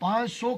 500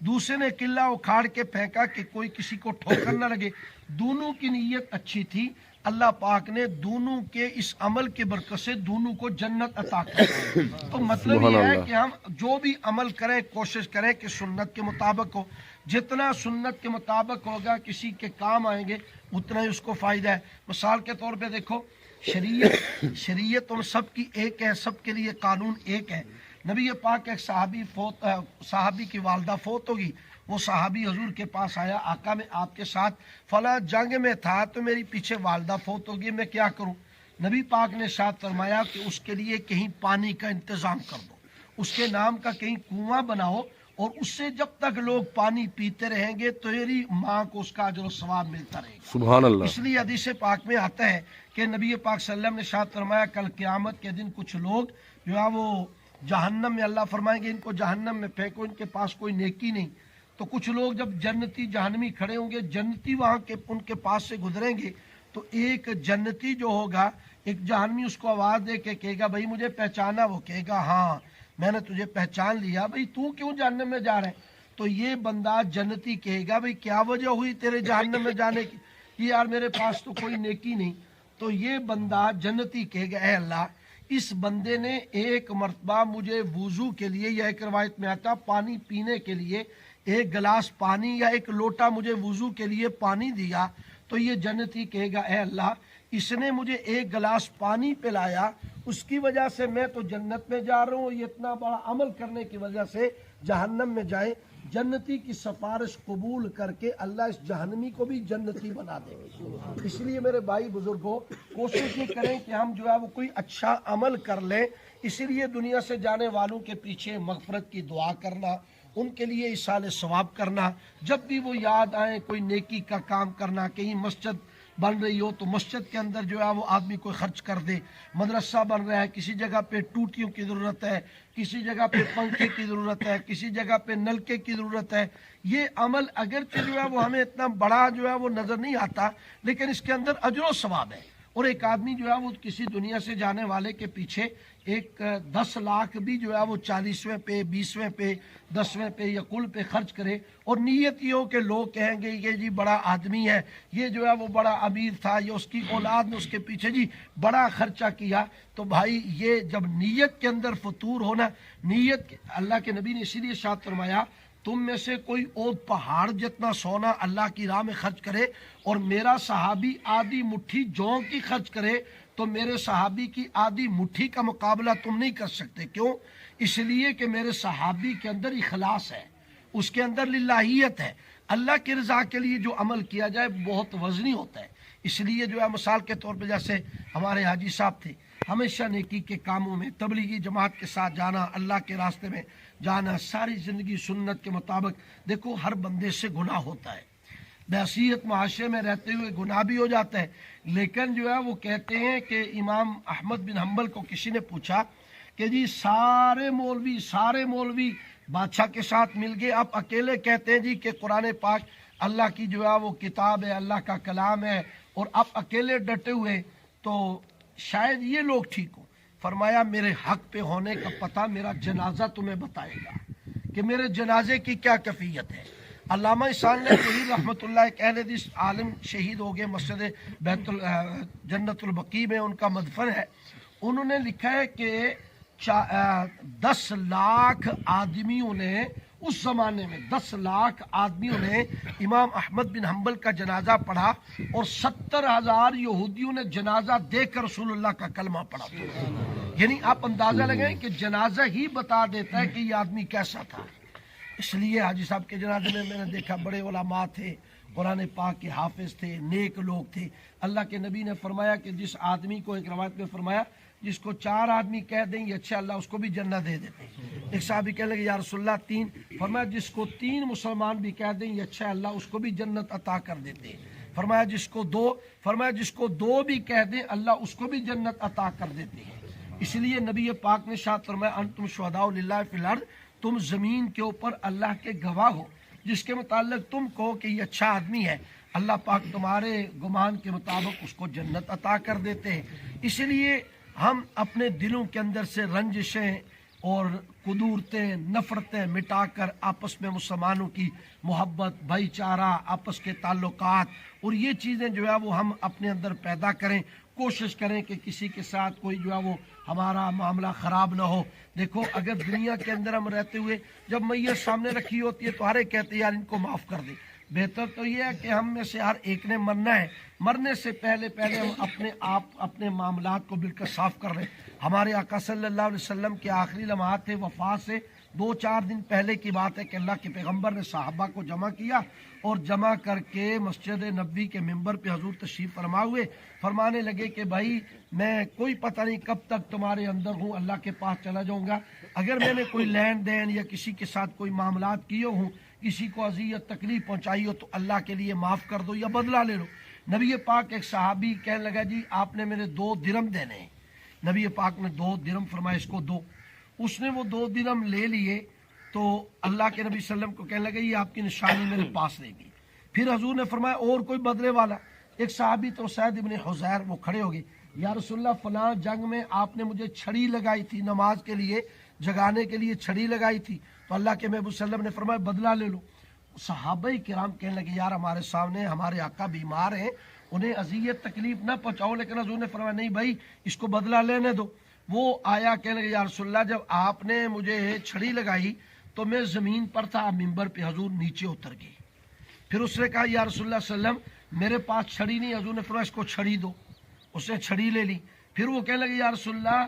دوسرے نے قلعہ اکھاڑ کے پھینکا کہ کوئی کسی کو ٹھوکر نہ لگے. دونوں کی نیت اچھی تھی. اللہ پاک نے دونوں کے اس عمل کے برکت سے دونوں کو جنت عطا کر. تو مطلب یہ ہے کہ ہم جو بھی عمل کریں کوشش کریں کہ سنت کے مطابق ہو. جتنا سنت کے مطابق ہوگا کسی کے کام آئیں گے اتنا ہی اس کو فائدہ ہے. مثال کے طور پہ دیکھو شریعت ہم سب کی ایک ہے, سب کے لیے قانون ایک ہے. نبی پاک ایک صحابی کی والدہ فوت ہوگی. وہ صحابی حضور کے پاس آیا, آقا میں آپ کے ساتھ فلاں جنگ میں تھا تو میری پیچھے والدہ فوت ہوگی, میں کیا کروں؟ نبی پاک نے ارشاد فرمایا کہ اس کے لیے کہیں پانی کا انتظام کر دو, اس کے نام کا کہیں کنواں بناؤ, اور اس سے جب تک لوگ پانی پیتے رہیں گے تو تیری ماں کو اس کا اجر و ثواب ملتا رہے گا. سبحان اللہ. اس لیے حدیث پاک میں آتا ہے کہ نبی پاک صلی اللہ علیہ وسلم نے ارشاد فرمایا کل قیامت کے دن کچھ لوگ جو ہے وہ جہنم میں, اللہ فرمائیں گے ان کو جہنم میں پھینکو, ان کے پاس کوئی نیکی نہیں. تو کچھ لوگ جب جنتی جہنمی کھڑے ہوں گے, جنتی وہاں کے ان کے پاس سے گزریں گے, تو ایک جنتی جو ہوگا, ایک جہنمی اس کو آواز دے کے کہے گا بھائی مجھے پہچانا؟ وہ کہے گا ہاں میں نے تجھے پہچان لیا, بھائی تو کیوں جہنم میں جا رہے ہیں؟ تو یہ بندہ جنتی کہے گا بھائی کیا وجہ ہوئی تیرے جہنم میں جانے کی؟ کہ یار میرے پاس تو کوئی نیکی نہیں. تو یہ بندہ جنتی کہے گا اے اللہ اس بندے نے ایک مرتبہ مجھے وضو کے لیے, یا ایک روایت میں آتا پانی پینے کے لیے, ایک گلاس پانی یا ایک لوٹا مجھے وضو کے لیے پانی دیا. تو یہ جنتی کہے گا اے اللہ اس نے مجھے ایک گلاس پانی پلایا, اس کی وجہ سے میں تو جنت میں جا رہا ہوں, یہ اتنا بڑا عمل کرنے کی وجہ سے جہنم میں جائے. جنتی کی سفارش قبول کر کے اللہ اس جہنمی کو بھی جنتی بنا دے گا. اس لیے میرے بھائی بزرگوں کوشش یہ کریں کہ ہم جو ہے وہ کوئی اچھا عمل کر لیں. اسی لیے دنیا سے جانے والوں کے پیچھے مغفرت کی دعا کرنا, ان کے لیے ایصال ثواب کرنا, جب بھی وہ یاد آئے کوئی نیکی کا کام کرنا. کہیں مسجد بن رہی ہو تو مسجد کے اندر جو ہے وہ آدمی کوئی خرچ کر دے. مدرسہ بن رہا ہے, کسی جگہ پہ ٹوٹیوں کی ضرورت ہے, کسی جگہ پہ پنکھے کی ضرورت ہے, کسی جگہ پہ نلکے کی ضرورت ہے. یہ عمل اگرچہ جو ہے وہ ہمیں اتنا بڑا جو ہے وہ نظر نہیں آتا, لیکن اس کے اندر اجر و ثواب ہے. اور ایک آدمی جو ہے وہ کسی دنیا سے جانے والے کے پیچھے ایک 10 لاکھ بھی جو ہے وہ 40ویں پہ 20ویں پہ 10ویں پہ یا کل پہ خرچ کرے, اور نیت یہ ہو کہ لوگ کہیں گے یہ جی بڑا آدمی ہے, یہ جو ہے وہ بڑا امیر تھا, یا اس کی اولاد نے اس کے پیچھے جی بڑا خرچہ کیا. تو بھائی یہ جب نیت کے اندر فطور ہونا, نیت اللہ کے نبی نے اسی لیے ارشاد فرمایا تم میں سے کوئی اور پہاڑ جتنا سونا اللہ کی راہ میں خرچ کرے اور میرا صحابی آدھی مٹھی جوں کی خرچ کرے تو میرے صحابی کی آدھی مٹھی کا مقابلہ تم نہیں کر سکتے. کیوں؟ اس لیے کہ میرے صحابی کے اندر اخلاص ہے, اس کے اندر للہیت ہے. اللہ کی رضا کے لیے جو عمل کیا جائے بہت وزنی ہوتا ہے. اس لیے جو ہے مثال کے طور پہ جیسے ہمارے حاجی صاحب تھے, ہمیشہ نیکی کے کاموں میں تبلیغی جماعت کے ساتھ جانا, اللہ کے راستے میں جانا, ساری زندگی سنت کے مطابق. دیکھو ہر بندے سے گناہ ہوتا ہے, بحیثیت معاشرے میں رہتے ہوئے گناہ بھی ہو جاتا ہے, لیکن جو ہے وہ کہتے ہیں کہ امام احمد بن حنبل کو کسی نے پوچھا کہ جی سارے مولوی بادشاہ کے ساتھ مل گئے, آپ اکیلے کہتے ہیں جی کہ قرآن پاک اللہ کی جو ہے وہ کتاب ہے, اللہ کا کلام ہے, اور آپ اکیلے ڈٹے ہوئے, تو شاید یہ لوگ ٹھیک ہوں. فرمایا میرے حق پہ ہونے کا پتہ میرا جنازہ تمہیں بتائے گا کہ میرے جنازے کی کیا کیفیت ہے. علامہ احسان نے شہید رحمۃ اللہ ایک اہل حدیث عالم شہید ہو گئے, مسجد جنت البقیع میں ان کا مدفن ہے. انہوں نے لکھا ہے کہ 10 لاکھ آدمیوں نے اس زمانے میں 10 لاکھ آدمیوں نے امام احمد بن حنبل کا جنازہ پڑھا, اور 70,000 یہودیوں نے جنازہ دیکھ کر رسول اللہ کا کلمہ پڑھا. یعنی آپ اندازہ لگائیں کہ جنازہ ہی بتا دیتا ہے کہ یہ آدمی کیسا تھا. اس لیے حاجی صاحب کے جنازے میں نے دیکھا بڑے علماء تھے, قرآن پاک کے حافظ تھے, نیک لوگ تھے. اللہ کے نبی نے فرمایا کہ جس آدمی کو, ایک روایت میں فرمایا جس کو 4 آدمی کہہ دیں یہ اچھا, اللہ اس کو بھی جنت دے دیتے ہیں. ایک صحابی کہنے لگے یا رسول اللہ 3, فرمایا جس کو 3 مسلمان بھی کہہ دیں یہ اچھا, اللہ اس کو بھی جنت عطا کر دیتے ہیں. فرمایا جس کو 2, فرمایا جس کو 2 بھی کہہ دیں اللہ اس کو بھی جنت عطا کر دیتے ہیں. اس لیے نبی پاک نے ارشاد فرمایا انتم شہداء للہ فی الارض, تم زمین کے اوپر اللہ کے گواہ ہو. جس کے متعلق تم کہو کہ یہ اچھا آدمی ہے, اللہ پاک تمہارے گمان کے مطابق اس کو جنت عطا کر دیتے ہیں. اس لیے ہم اپنے دلوں کے اندر سے رنجشیں اور قدورتیں نفرتیں مٹا کر آپس میں مسلمانوں کی محبت بھائی چارہ آپس کے تعلقات اور یہ چیزیں جو ہے وہ ہم اپنے اندر پیدا کریں، کوشش کریں کہ کسی کے ساتھ کوئی جو ہے وہ ہمارا معاملہ خراب نہ ہو۔ دیکھو اگر دنیا کے اندر ہم رہتے ہوئے جب میت سامنے رکھی ہوتی ہے تو ہر ایک کہتے ہیں یار ان کو معاف کر دے، بہتر تو یہ ہے کہ ہم میں سے ہر ایک نے مرنا ہے، مرنے سے پہلے ہم اپنے آپ اپنے معاملات کو بالکل صاف کر لیں۔ ہمارے آقا صلی اللہ علیہ وسلم کے آخری لمحات تھے، وفات سے 2-4 دن پہلے کی بات ہے کہ اللہ کے پیغمبر نے صحابہ کو جمع کیا اور جمع کر کے مسجد نبوی کے منبر پہ حضور تشریف فرما ہوئے، فرمانے لگے کہ بھائی میں کوئی پتہ نہیں کب تک تمہارے اندر ہوں، اللہ کے پاس چلا جاؤں گا، اگر میں نے کوئی لین دین یا کسی کے ساتھ کوئی معاملات کیے ہوں، کسی کو اذیت تکلیف پہنچائی ہو تو اللہ کے لیے معاف کر دو یا بدلہ لے لو۔ نبی پاک ایک صحابی کہنے لگا جی آپ نے میرے 2 درم دینے ہیں، نبی پاک نے 2 درم فرمایا اس کو دو، اس نے وہ 2 درم لے لیے تو اللہ کے نبی صلی اللہ علیہ وسلم کو کہنے لگا یہ آپ کی نشانی میرے پاس رہے گی۔ پھر حضور نے فرمایا اور کوئی بدلے والا، ایک صحابی تو سعید ابن حضیر وہ کھڑے ہو گئے، یا رسول اللہ فلاں جنگ میں آپ نے مجھے چھڑی لگائی تھی، نماز کے لیے جگانے کے لیے چھڑی لگائی تھی، تو اللہ کے محبوب صلی اللہ علیہ وسلم نے فرمایا بدلہ لے لو۔ صحابہ کرام کہنے لگے یار ہمارے سامنے ہمارے آقا بیمار ہیں، انہیں اذیت تکلیف نہ پہنچاؤ، لیکن حضور نے فرمایا نہیں بھائی اس کو بدلہ لینے دو۔ وہ آیا کہنے لگے یا رسول اللہ جب آپ نے مجھے چھڑی لگائی تو میں زمین پر تھا، منبر پہ حضور نیچے اتر گئی، پھر اس نے کہا یا رسول اللہ صلی اللہ علیہ وسلم میرے پاس چھڑی نہیں، حضور نے فرمایا اس کو چھڑی دو، اس نے چھڑی لے لی۔ پھر وہ کہنے لگے یا رسول اللہ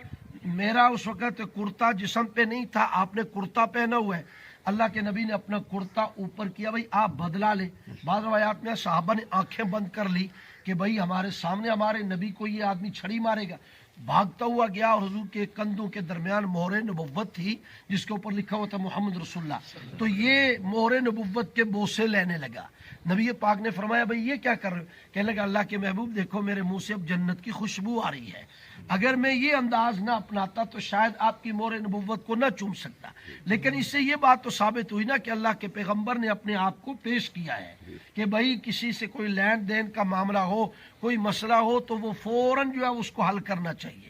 میرا اس وقت کرتا جسم پہ نہیں تھا، آپ نے کرتا پہنا ہوا ہے، اللہ کے نبی نے اپنا کرتا اوپر کیا، بھائی آپ بدلا لے۔ بعض روایات میں صحابہ نے آنکھیں بند کر لی کہ بھائی ہمارے سامنے ہمارے نبی کو یہ آدمی چھڑی مارے گا، بھاگتا ہوا گیا اور حضور کے کندھوں کے درمیان مہر نبوت تھی جس کے اوپر لکھا ہوا تھا محمد رسول اللہ، تو یہ مہر نبوت کے بوسے لینے لگا۔ نبی پاک نے فرمایا بھائی یہ کیا کر رہے ہو؟ کہنے لگا اللہ کے محبوب دیکھو میرے منہ سے اب جنت کی خوشبو آ رہی ہے، اگر میں یہ انداز نہ اپناتا تو شاید آپ کی مہر نبوت کو نہ چوم سکتا، لیکن اس سے یہ بات تو ثابت ہوئی نا کہ اللہ کے پیغمبر نے اپنے آپ کو پیش کیا ہے کہ بھائی کسی سے کوئی لین دین کا معاملہ ہو، کوئی مسئلہ ہو تو وہ فوراً جو ہے اس کو حل کرنا چاہیے،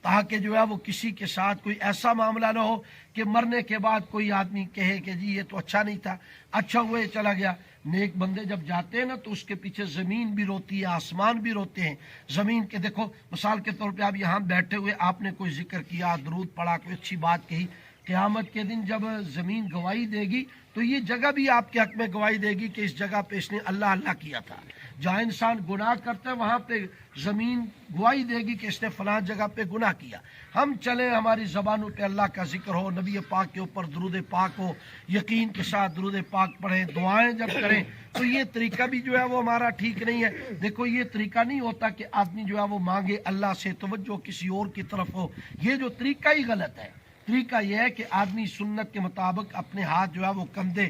تاکہ جو ہے وہ کسی کے ساتھ کوئی ایسا معاملہ نہ ہو کہ مرنے کے بعد کوئی آدمی کہے کہ جی یہ تو اچھا نہیں تھا، اچھا ہوا یہ چلا گیا۔ نیک بندے جب جاتے ہیں نا تو اس کے پیچھے زمین بھی روتی ہے، آسمان بھی روتے ہیں۔ زمین کے دیکھو مثال کے طور پہ آپ یہاں بیٹھے ہوئے آپ نے کوئی ذکر کیا، درود پڑھا، کوئی اچھی بات کہی، قیامت کے دن جب زمین گواہی دے گی تو یہ جگہ بھی آپ کے حق میں گواہی دے گی کہ اس جگہ پہ اس نے اللہ اللہ کیا تھا۔ جہاں انسان گناہ کرتا ہے وہاں پہ زمین گواہی دے گی کہ اس نے فلاں جگہ پہ گناہ کیا۔ ہم چلیں ہماری زبانوں پہ اللہ کا ذکر ہو، نبی پاک کے اوپر درود پاک ہو، یقین کے ساتھ درود پاک پڑھیں، دعائیں جب کریں تو یہ طریقہ بھی جو ہے وہ ہمارا ٹھیک نہیں ہے۔ دیکھو یہ طریقہ نہیں ہوتا کہ آدمی جو ہے وہ مانگے اللہ سے توجہ کسی اور کی طرف ہو، یہ جو طریقہ ہی غلط ہے۔ طریقہ یہ ہے کہ آدمی سنت کے مطابق اپنے ہاتھ جو ہے وہ کندھے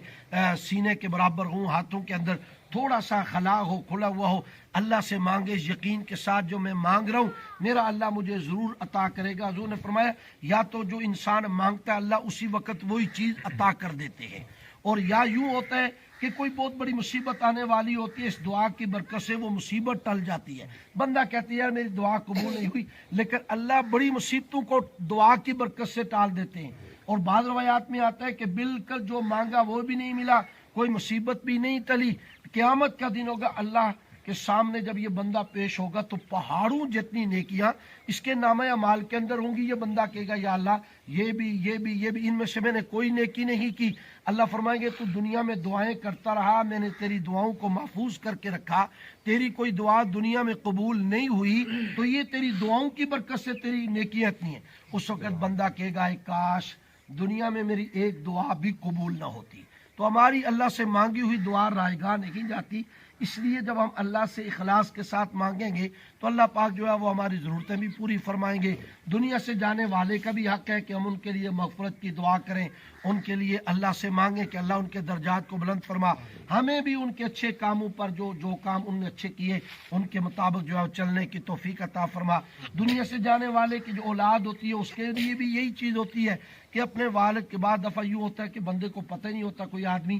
سینے کے برابر ہوں، ہاتھوں کے اندر تھوڑا سا خلا ہو، کھلا ہوا ہو، اللہ سے مانگے یقین کے ساتھ جو میں مانگ رہا ہوں میرا اللہ مجھے ضرور عطا کرے گا۔ حضور نے فرمایا یا تو جو انسان مانگتا ہے اللہ اسی وقت وہی چیز عطا کر دیتے ہیں، اور یا یوں ہوتا ہے کہ کوئی بہت بڑی مصیبت آنے والی ہوتی ہے، اس دعا کی برکت سے وہ مصیبت ٹل جاتی ہے، بندہ کہتی ہے یار میری دعا قبول نہیں ہوئی، لیکن اللہ بڑی مصیبتوں کو دعا کی برکت سے ٹال دیتے ہیں۔ اور بعض روایات میں آتا ہے کہ بالکل جو مانگا وہ بھی نہیں ملا، کوئی مصیبت بھی نہیں ٹلی، قیامت کا دن ہوگا اللہ کے سامنے جب یہ بندہ پیش ہوگا تو پہاڑوں جتنی نیکیاں اس کے نامہ اعمال کے اندر ہوں گی، یہ بندہ کہے گا یا اللہ یہ بھی ان میں سے میں نے کوئی نیکی نہیں کی۔ اللہ فرمائیں گے تو دنیا میں دعائیں کرتا رہا، میں نے تیری دعاؤں کو محفوظ کر کے رکھا، تیری کوئی دعا دنیا میں قبول نہیں ہوئی تو یہ تیری دعاؤں کی برکت سے تیری نیکیاں اتنی ہیں۔ اس وقت بندہ کہے گا کاش دنیا میں میری ایک دعا بھی قبول نہ ہوتی۔ تو ہماری اللہ سے مانگی ہوئی دعا رائے گاہ نہیں جاتی، اس لیے جب ہم اللہ سے اخلاص کے ساتھ مانگیں گے تو اللہ پاک جو ہے وہ ہماری ضرورتیں بھی پوری فرمائیں گے۔ دنیا سے جانے والے کا بھی حق ہے کہ ہم ان کے لیے مغفرت کی دعا کریں، ان کے لیے اللہ سے مانگیں کہ اللہ ان کے درجات کو بلند فرما، ہمیں بھی ان کے اچھے کاموں پر جو کام ان نے اچھے کیے ان کے مطابق جو ہے چلنے کی توفیق عطا فرما۔ دنیا سے جانے والے کی جو اولاد ہوتی ہے اس کے لیے بھی یہی چیز ہوتی ہے کہ اپنے والد کے بعد دفعہ یوں ہوتا ہے کہ بندے کو پتہ نہیں ہوتا کوئی آدمی